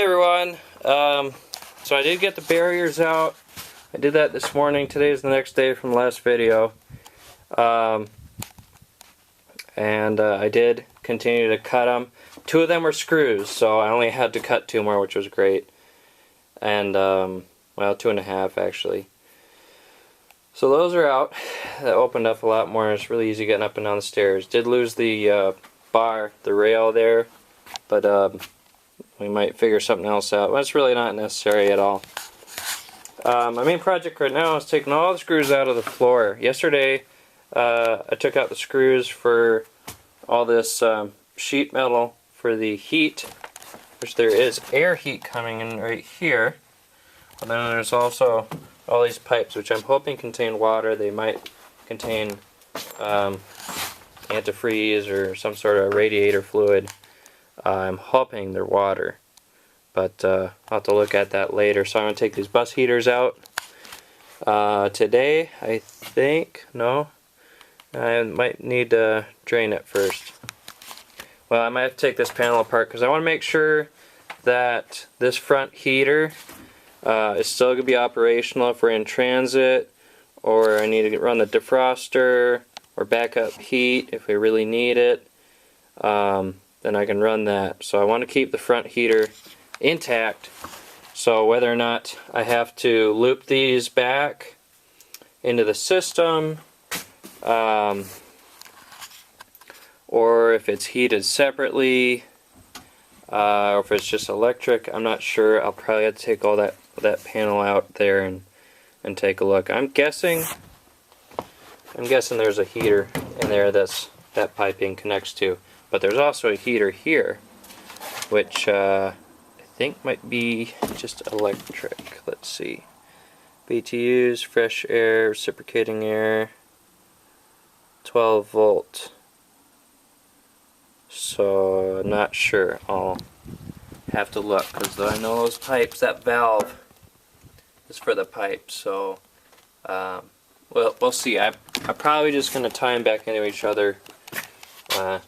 everyone. So I did get the barriers out. I did that this morning. Today is the next day from the last video. I did continue to cut them. 2 of them were screws, so I only had to cut 2 more, which was great. And, well, 2.5 actually. So those are out. That opened up a lot more. It's really easy getting up and down the stairs. Did lose the bar, the rail there, but we might figure something else out. Well, it's really not necessary at all. My main project right now is taking all the screws out of the floor. Yesterday, I took out the screws for all this sheet metal for the heat, which there is air heat coming in right here. And then there's also all these pipes, which I'm hoping contain water. They might contain antifreeze or some sort of radiator fluid. I'm hoping they're water, but I'll have to look at that later. So I'm going to take these bus heaters out today, I think. No, I might need to drain it first. Well, I might have to take this panel apart because I want to make sure that this front heater is still going to be operational if we're in transit, or I need to run the defroster or backup heat if we really need it. Then I can run that. So I want to keep the front heater intact. So whether or not I have to loop these back into the system, or if it's heated separately, or if it's just electric, I'm not sure. I'll probably have to take all that panel out there and take a look. I'm guessing there's a heater in there that piping connects to. But there's also a heater here, which I think might be just electric. Let's see. BTUs, fresh air, reciprocating air, 12 volt. So I'm not sure. I'll have to look, because I know those pipes, that valve is for the pipe. So well, we'll see. I'm probably just going to tie them back into each other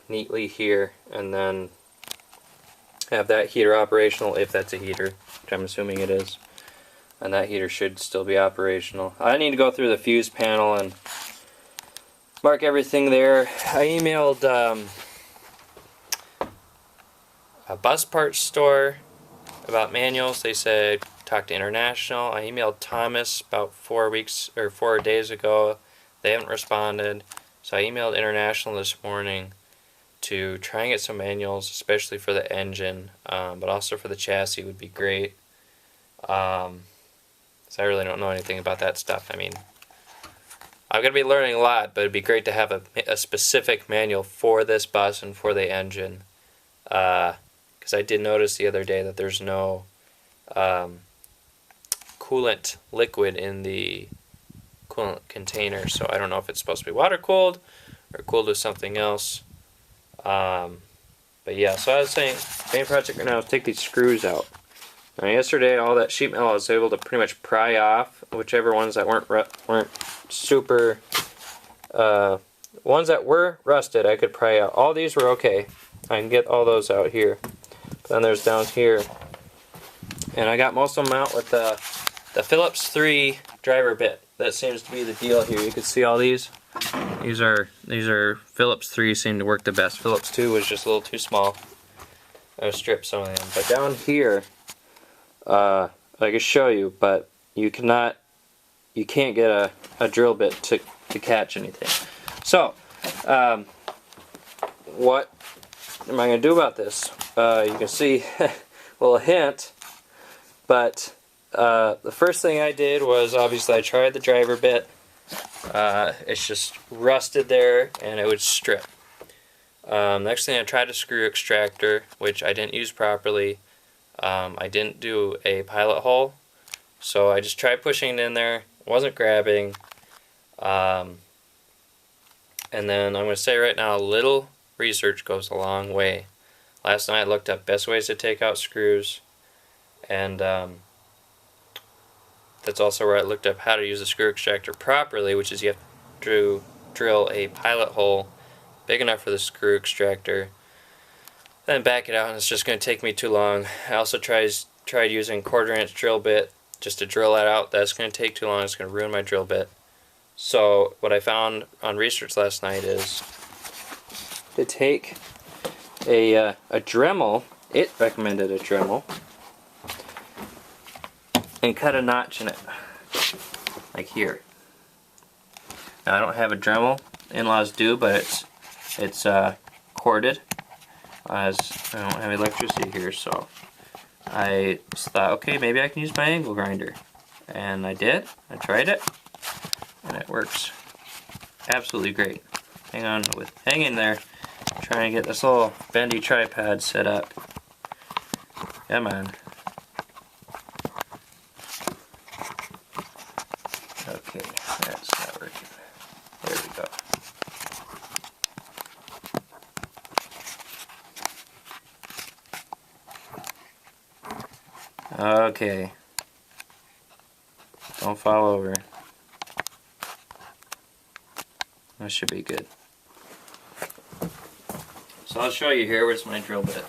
neatly here, and then have that heater operational if that's a heater, which I'm assuming it is, and that heater should still be operational. I need to go through the fuse panel and mark everything there. I emailed a bus parts store about manuals. They said talk to International. I emailed Thomas about 4 days ago. They haven't responded. So I emailed International this morning to try and get some manuals, especially for the engine, but also for the chassis would be great. So I really don't know anything about that stuff. I mean, I'm going to be learning a lot, but it'd be great to have a specific manual for this bus and for the engine. Because I did notice the other day that there's no coolant liquid in the coolant container, so I don't know if it's supposed to be water cooled or cooled with something else. But yeah, so I was saying, main project right now is take these screws out. Now yesterday, all that sheet metal I was able to pretty much pry off, whichever ones that weren't super, ones that were rusted I could pry out. All these were okay. I can get all those out here. But then there's down here, and I got most of them out with the Phillips 3 driver bit. That seems to be the deal here. You can see all these. These are Phillips 3 seem to work the best. Phillips 2 was just a little too small. I stripped some of them. But down here, I can show you, but you can't get a drill bit to catch anything. So, what am I going to do about this? You can see a little hint, but the first thing I did was, obviously, I tried the driver bit. It's just rusted there, and it would strip. Next thing, I tried a screw extractor, which I didn't use properly. I didn't do a pilot hole, so I just tried pushing it in there. It wasn't grabbing. And then I'm going to say right now, a little research goes a long way. Last night I looked up best ways to take out screws, and that's also where I looked up how to use a screw extractor properly, which is you have to drill a pilot hole big enough for the screw extractor then back it out, and it's just going to take me too long. I also tried using 1/4 inch drill bit just to drill that out. That's going to take too long. It's going to ruin my drill bit. So what I found on research last night is to take a Dremel. It recommended a Dremel, and cut a notch in it, like here. Now I don't have a Dremel. In-laws do, but it's corded, as I don't have electricity here. So I thought, okay, maybe I can use my angle grinder, and I did. I tried it, and it works absolutely great. Hang in there, trying to get this little bendy tripod set up. Come on. Okay, that's not working. There we go. Okay. Don't fall over. That should be good. So I'll show you here. Where's my drill bit?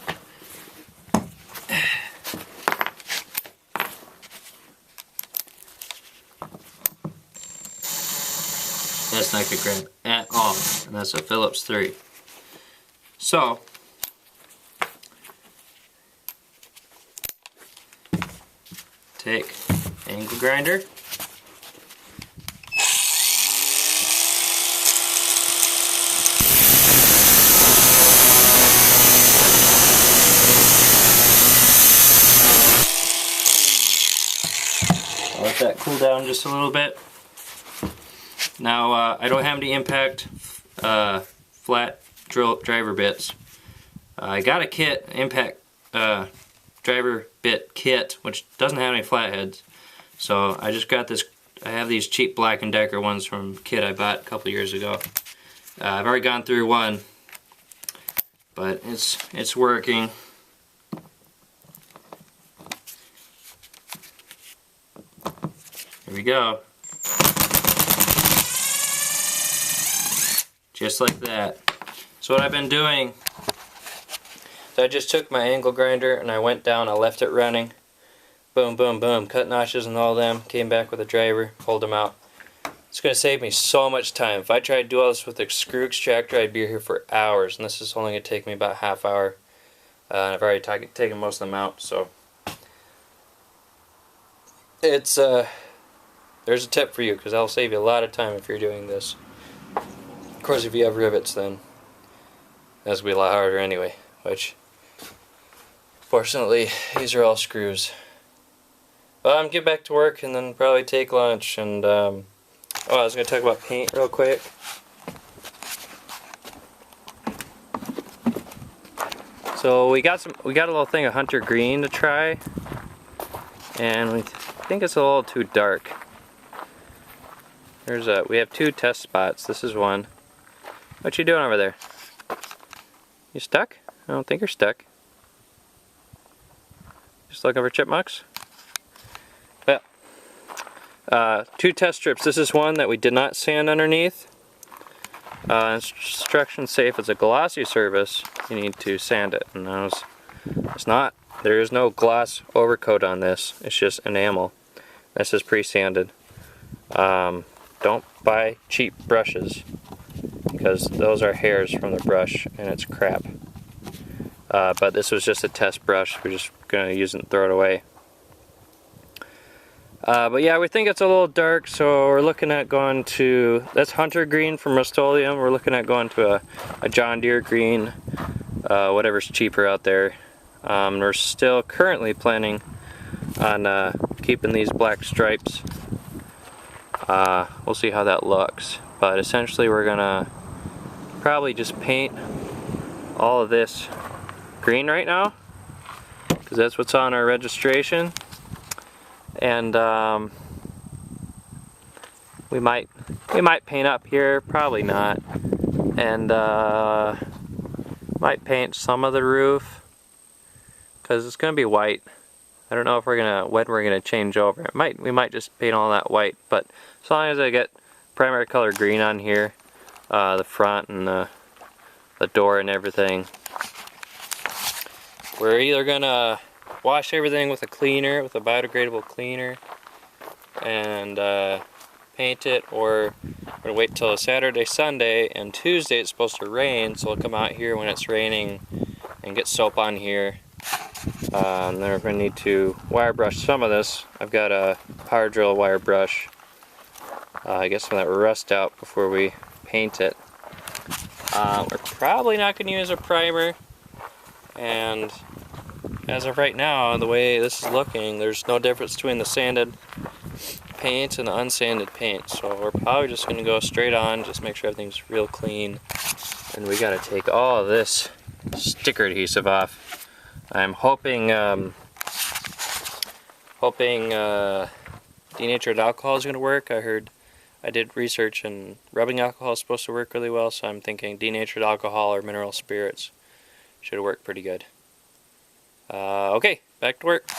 That's not good grab at all, and that's a Phillips 3. So take angle grinder, I'll let that cool down just a little bit. Now I don't have any impact flat driver bits. I got a kit, impact driver bit kit, which doesn't have any flatheads. So I just got this. I have these cheap Black & Decker ones from a kit I bought a couple years ago. I've already gone through one, but it's working. Here we go. Just like that. So what I've been doing, so I just took my angle grinder and I went down, I left it running. Boom, boom, boom, cut notches and all them, came back with a driver, pulled them out. It's going to save me so much time. If I tried to do all this with a screw extractor, I'd be here for hours, and this is only going to take me about half hour. I've already taken most of them out, so it's there's a tip for you, because that'll save you a lot of time if you're doing this. Of course, if you have rivets, then that's going to be a lot harder anyway, which fortunately these are all screws. Well, I'm going to get back to work and then probably take lunch. And oh, I was going to talk about paint real quick. So we got a little thing of hunter green to try, and we think it's a little too dark. We have 2 test spots. This is one. What you doing over there? You stuck? I don't think you're stuck. Just looking for chipmunks? Well, 2 test strips. This is one that we did not sand underneath. Instructions say if it's a glossy surface, you need to sand it. And it's not. There is no gloss overcoat on this. It's just enamel. This is pre-sanded. Don't buy cheap brushes, because those are hairs from the brush and it's crap. But this was just a test brush. We're just going to use it and throw it away. But yeah, we think it's a little dark, so we're looking at going to, that's hunter green from Rust-Oleum. We're looking at going to a John Deere green, whatever's cheaper out there. We're still currently planning on keeping these black stripes. We'll see how that looks, but essentially we're gonna probably just paint all of this green right now, because that's what's on our registration. And we might paint up here, probably not, and might paint some of the roof, because it's gonna be white. I don't know if when we're gonna change over. We might just paint all that white, but as long as I get primary color green on here, the front and the door and everything, we're either gonna wash everything with a cleaner, with a biodegradable cleaner, and paint it, or we're gonna wait till Saturday, Sunday, and Tuesday it's supposed to rain, so we'll come out here when it's raining and get soap on here. And then we're going to need to wire brush some of this. I've got a power drill wire brush. I guess some of that rust out before we paint it. We're probably not going to use a primer, and as of right now, the way this is looking, there's no difference between the sanded paint and the unsanded paint, so we're probably just going to go straight on, just make sure everything's real clean. And we got to take all of this sticker adhesive off. I'm hoping denatured alcohol is going to work. I did research, and rubbing alcohol is supposed to work really well, so I'm thinking denatured alcohol or mineral spirits should work pretty good. Okay, back to work.